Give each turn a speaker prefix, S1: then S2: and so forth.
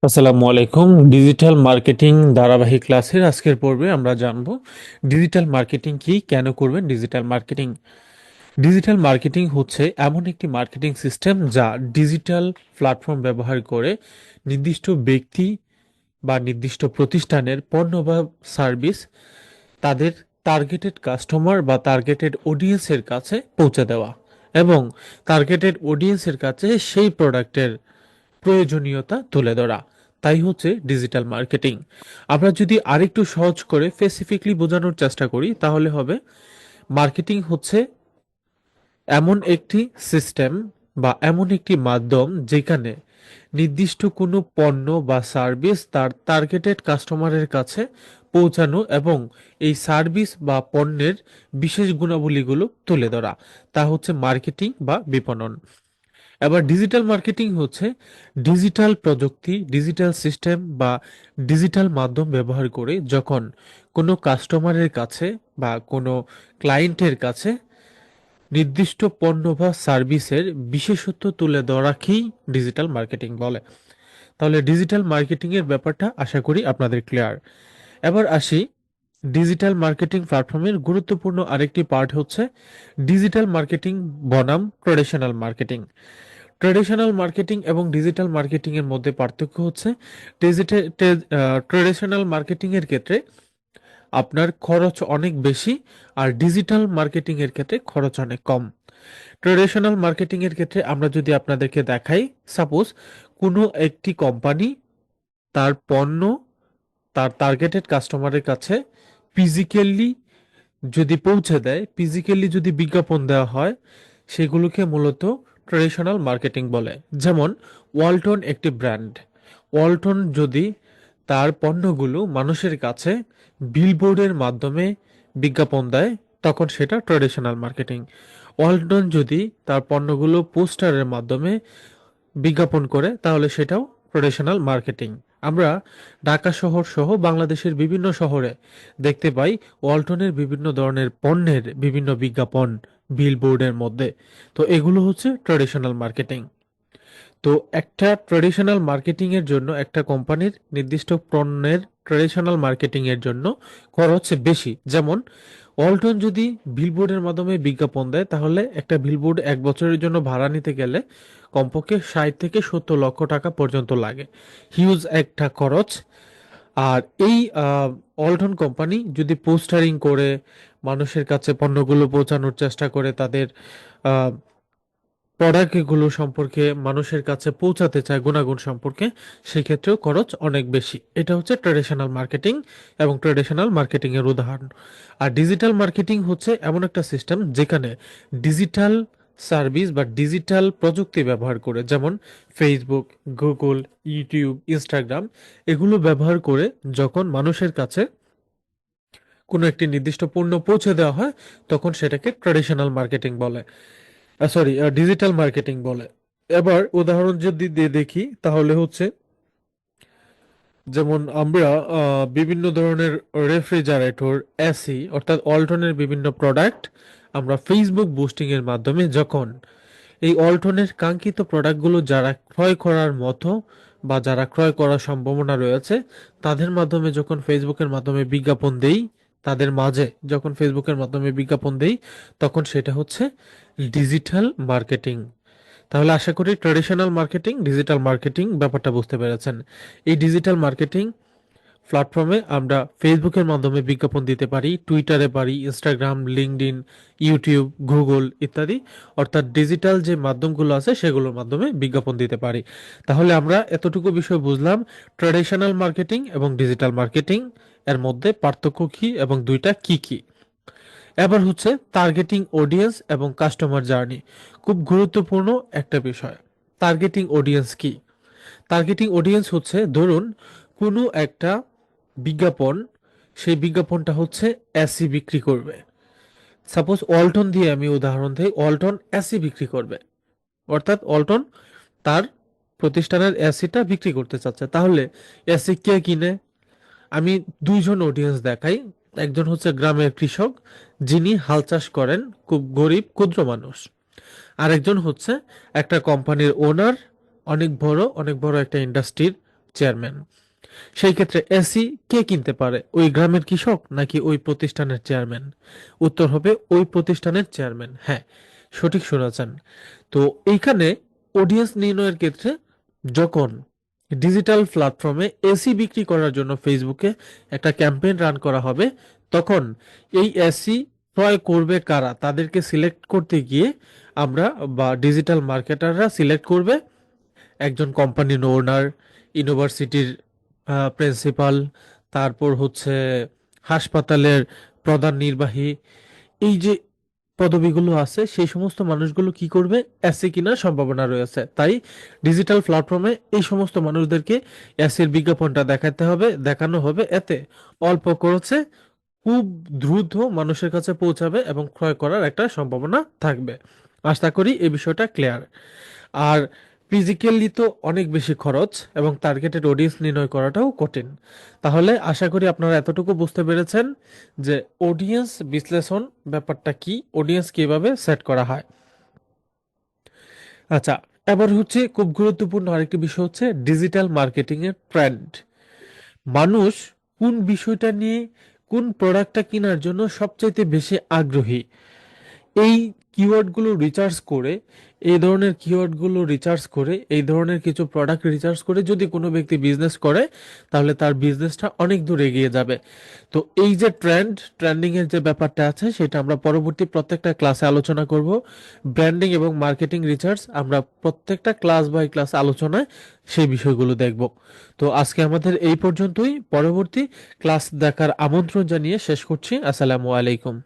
S1: আসসালামু আলাইকুম। Digital marketing ধারাবাহিক ক্লাসের আজকের পর্বে আমরা জানব ডিজিটাল মার্কেটিং কি, কেন করবেন ডিজিটাল মার্কেটিং। ডিজিটাল মার্কেটিং হচ্ছে এমন একটি মার্কেটিং সিস্টেম যা ডিজিটাল প্ল্যাটফর্ম ব্যবহার করে নির্দিষ্ট ব্যক্তি বা নির্দিষ্ট প্রতিষ্ঠানের পণ্য বা সার্ভিস তাদের টার্গেটেড কাস্টমার বা টার্গেটেড অডিয়েন্সের কাছে পৌঁছে দেওয়া এবং টার্গেটেড অডিয়েন্সের কাছে সেই প্রোডাক্টের প্রয়োজনীয়তা তুলে ধরা। তাই হচ্ছে ডিজিটাল মার্কেটিং। আমরা যদি আরেকটু সহজ করে স্পেসিফিকলি বোঝানোর চেষ্টা করি তাহলে হবে মার্কেটিং হচ্ছে এমন একটি সিস্টেম বা এমন একটি মাধ্যম যেখানে নির্দিষ্ট কোনো পণ্য বা সার্ভিস তার টার্গেটেড কাস্টমারের কাছে পৌঁছানো এবং এই সার্ভিস বা পণ্যের বিশেষ গুণাবলীগুলো তুলে ধরা, তা হচ্ছে মার্কেটিং বা বিপণন। এবার ডিজিটাল মার্কেটিং হচ্ছে ডিজিটাল প্রযুক্তি, ডিজিটাল সিস্টেম বা ডিজিটাল মাধ্যম ব্যবহার করে যখন কোনো কাস্টমারের কাছে বা কোনো ক্লায়েন্টের কাছে নির্দিষ্ট পণ্য বা সার্ভিসের বিশেষত্ব তুলে ধরাকেই ডিজিটাল মার্কেটিং বলে। তাহলে ডিজিটাল মার্কেটিং এর ব্যাপারটা আশা করি আপনাদের ক্লিয়ার। এবার আসি, ডিজিটাল মার্কেটিং প্ল্যাটফর্মের গুরুত্বপূর্ণ আরেকটি পার্ট হচ্ছে ডিজিটাল মার্কেটিং বনাম ট্রেডিশনাল মার্কেটিং। ট্রেডিশনাল মার্কেটিং এবং ডিজিটাল মার্কেটিং এর মধ্যে পার্থক্য হচ্ছে ডিজিটাল ট্রেডিশনাল মার্কেটিং এর ক্ষেত্রে আপনার খরচ অনেক বেশি, আর ডিজিটাল মার্কেটিং এর ক্ষেত্রে খরচ অনেক কম। ট্রেডিশনাল মার্কেটিং এর ক্ষেত্রে আমরা যদি আপনাদেরকে দেখাই, সাপোজ কোনো একটি কোম্পানি তার পণ্য তার টার্গেটেড কাস্টমারের কাছে ফিজিক্যালি যদি পৌঁছে দেয়, ফিজিক্যালি যদি বিজ্ঞাপন দেওয়া হয়, সেগুলোকে মূলত ট্রেডিশনাল মার্কেটিং বলে। যেমন ওয়ালটন একটি ব্র্যান্ড, ওয়ালটন যদি তার পণ্যগুলো মানুষের কাছে বিলবোর্ডের মাধ্যমে বিজ্ঞাপন দেয় তখন সেটা ট্রেডিশনাল মার্কেটিং। ওয়ালটন যদি তার পণ্যগুলো পোস্টারের মাধ্যমে বিজ্ঞাপন করে তাহলে সেটাও ট্রেডিশনাল মার্কেটিং। আমরা ঢাকা শহর সহ বাংলাদেশের বিভিন্ন শহরে দেখতে পাই ওয়ালটনের বিভিন্ন ধরনের পণ্যের বিভিন্ন বিজ্ঞাপন বিলবোর্ডের মধ্যে। তো এগুলো হচ্ছে ট্রেডিশনাল মার্কেটিং। তো একটা ট্রেডিশনাল মার্কেটিং এর জন্য একটা কোম্পানির নির্দিষ্ট পণ্যের ট্রেডিশনাল মার্কেটিং এর জন্য খরচ বেশি। যেমন ওয়ালটন যদি বিলবোর্ডের মাধ্যমে বিজ্ঞাপন দেয় তাহলে একটা বিলবোর্ড 1 বছরের জন্য ভাড়া নিতে গেলে কমপক্ষে 60 থেকে 70 লক্ষ টাকা পর্যন্ত লাগে, হিউজ একটা খরচ। আর এই ওয়ালটন কোম্পানি যদি পোস্টারিং করে মানুষের কাছে পণ্যগুলো পৌঁছানোর চেষ্টা করে, তাদের প্রোডাক্টগুলো সম্পর্কে মানুষের কাছে পৌঁছাতে চায় গুণাগুণ সম্পর্কে, সেক্ষেত্রেও খরচ অনেক বেশি। এটা হচ্ছে ট্রেডিশনাল মার্কেটিং এবং ট্রেডিশনাল মার্কেটিং এর উদাহরণ। আর ডিজিটাল মার্কেটিং হচ্ছে এমন একটা সিস্টেম যেখানে ডিজিটাল সার্ভিস বা ডিজিটাল প্রযুক্তি ব্যবহার করে, যেমন ফেসবুক, গুগল, ইউটিউব, ইনস্টাগ্রাম, এগুলো ব্যবহার করে যখন মানুষের কাছে কোনো একটি নির্দিষ্ট পণ্য পৌঁছে দেওয়া হয় তখন সেটাকে ট্রেডিশনাল মার্কেটিং বলে, সরি ডিজিটাল মার্কেটিং বলে। এবার উদাহরণ যদি দিয়ে দেখি তাহলে হচ্ছে, যেমন আমরা বিভিন্ন ধরনের রেফ্রিজারেটর, এসি অর্থাৎ অল্টনের বিভিন্ন প্রোডাক্ট আমরা ফেসবুক বুস্টিং এর মাধ্যমে যখন এই অল্টনের কাঙ্ক্ষিত প্রোডাক্টগুলো যারা ক্রয় করার মতো বা যারা ক্রয় করার সম্ভাবনা রয়েছে তাদের মাধ্যমে যখন ফেসবুকের মাধ্যমে বিজ্ঞাপন দেই, তাদের মাঝে যখন ফেসবুকের মাধ্যমে বিজ্ঞাপন দেই তখন সেটা হচ্ছে ডিজিটাল মার্কেটিং। তাহলে আশা করি ট্রেডিশনাল মার্কেটিং, ডিজিটাল মার্কেটিং ব্যাপারটা বুঝতে পেরেছেন। এই ডিজিটাল মার্কেটিং প্ল্যাটফর্মে আমরা ফেসবুকের মাধ্যমে বিজ্ঞাপন দিতে পারি, টুইটারে পারি, ইনস্টাগ্রাম, লিঙ্কডইন, ইউটিউব, গুগল ইত্যাদি, অর্থাৎ ডিজিটাল যে মাধ্যমগুলো আছে সেগুলোর মাধ্যমে বিজ্ঞাপন দিতে পারি। তাহলে আমরা এতটুকু বিষয় বুঝলাম ট্রেডিশনাল মার্কেটিং এবং ডিজিটাল মার্কেটিং এর মধ্যে পার্থক্য কি এবং দুইটা কি কি। এবার হচ্ছে টার্গেটিং অডিয়েন্স এবং কাস্টমার জার্নি, খুব গুরুত্বপূর্ণ একটা বিষয়। টার্গেটিং অডিয়েন্স কি? টার্গেটিং অডিয়েন্স হচ্ছে, ধরুন কোনো একটা বিজ্ঞাপন, সেই বিজ্ঞাপনটা হচ্ছে এসি বিক্রি করবে। সাপোজ ওয়ালটন দিয়ে আমি উদাহরণ দিই, ওয়ালটন এসি বিক্রি করবে, অর্থাৎ ওয়ালটন তার প্রতিষ্ঠানের এসিটা বিক্রি করতে চাচ্ছে। তাহলে এসি কে কিনে? আমি দুইজন অডিয়েন্স দেখাই। একজন হচ্ছে গ্রামের কৃষক যিনি হাল চাষ করেন, খুব গরিব ক্ষুদ্র মানুষ। আরেকজন হচ্ছে একটা কোম্পানির ওনার, অনেক বড় একটা ইন্ডাস্ট্রির চেয়ারম্যান। সেই ক্ষেত্রে এসি কে কিনতে পারে, ওই গ্রামের কৃষক নাকি ওই প্রতিষ্ঠানের চেয়ারম্যান? উত্তর হবে ওই প্রতিষ্ঠানের চেয়ারম্যান। হ্যাঁ, সঠিক শুনেছেন। তো এইখানে অডিয়েন্স নির্ণয়ের ক্ষেত্রে যখন ডিজিটাল প্ল্যাটফর্মে এসি বিক্রি করার জন্য ফেসবুকে একটা ক্যাম্পেইন রান করা হবে, তখন এই এসি ক্রয় করবে কারা তাদেরকে সিলেক্ট করতে গিয়ে আমরা বা ডিজিটাল মার্কেটাররা সিলেক্ট করবে একজন কোম্পানির ওনার, ইউনিভার্সিটির প্রিন্সিপাল, তারপর হচ্ছে হাসপাতালের প্রধান নির্বাহী। এই যে পদবিগুলো আছে সেই সমস্ত মানুষগুলো কি করবে, এসি কেনার সম্ভাবনা রয়েছে। তাই ডিজিটাল প্ল্যাটফর্মে এই সমস্ত মানুষদেরকে এসির বিজ্ঞাপনটা দেখাতে হবে, দেখানো হবে, এতে অল্প খরচে খুব দ্রুত মানুষের কাছে পৌঁছাবে এবং ক্রয় করার একটা সম্ভাবনা থাকবে। আশা করি এই বিষয়টা ক্লিয়ার। আর ফিজিক্যালি তো অনেক বেশি খরচ এবং টার্গেটেড অডিয়েন্স নির্ণয় করাটাও কঠিন। তাহলে আশা করি আপনারা এতটুকু বুঝতে পেরেছেন যে অডিয়েন্স বিশ্লেষণ ব্যাপারটা কি, অডিয়েন্স কিভাবে সেট করা হয়। আচ্ছা, এবার হচ্ছে খুব গুরুত্বপূর্ণ আরেকটি বিষয় হচ্ছে ডিজিটাল মার্কেটিং এর ট্রেন্ড। মানুষ কোন বিষয়টা নিয়ে, কোন প্রোডাক্টটা কেনার জন্য সবচাইতে বেশি আগ্রহী, এই কিওয়ার্ডগুলো রিসার্চ করে, এই ধরনের কিওয়ার্ডগুলো রিসার্চ করে, এই ধরনের কিছু প্রোডাক্ট রিসার্চ করে যদি কোনো ব্যক্তি বিজনেস করে, তাহলে তার বিজনেসটা অনেক দূর এগিয়ে যাবে। তো এই যে ট্রেন্ডিং এর যে ব্যাপারটা আছে সেটা আমরা পরবর্তী প্রত্যেকটা ক্লাসে আলোচনা করব। ব্র্যান্ডিং এবং মার্কেটিং রিসার্চ আমরা প্রত্যেকটা ক্লাস বাই ক্লাস আলোচনায় সেই বিষয়গুলো দেখব। তো আজকে আমাদের এই পর্যন্তই, পরবর্তী ক্লাস দেখার আমন্ত্রণ জানিয়ে শেষ করছি। আসসালামু আলাইকুম।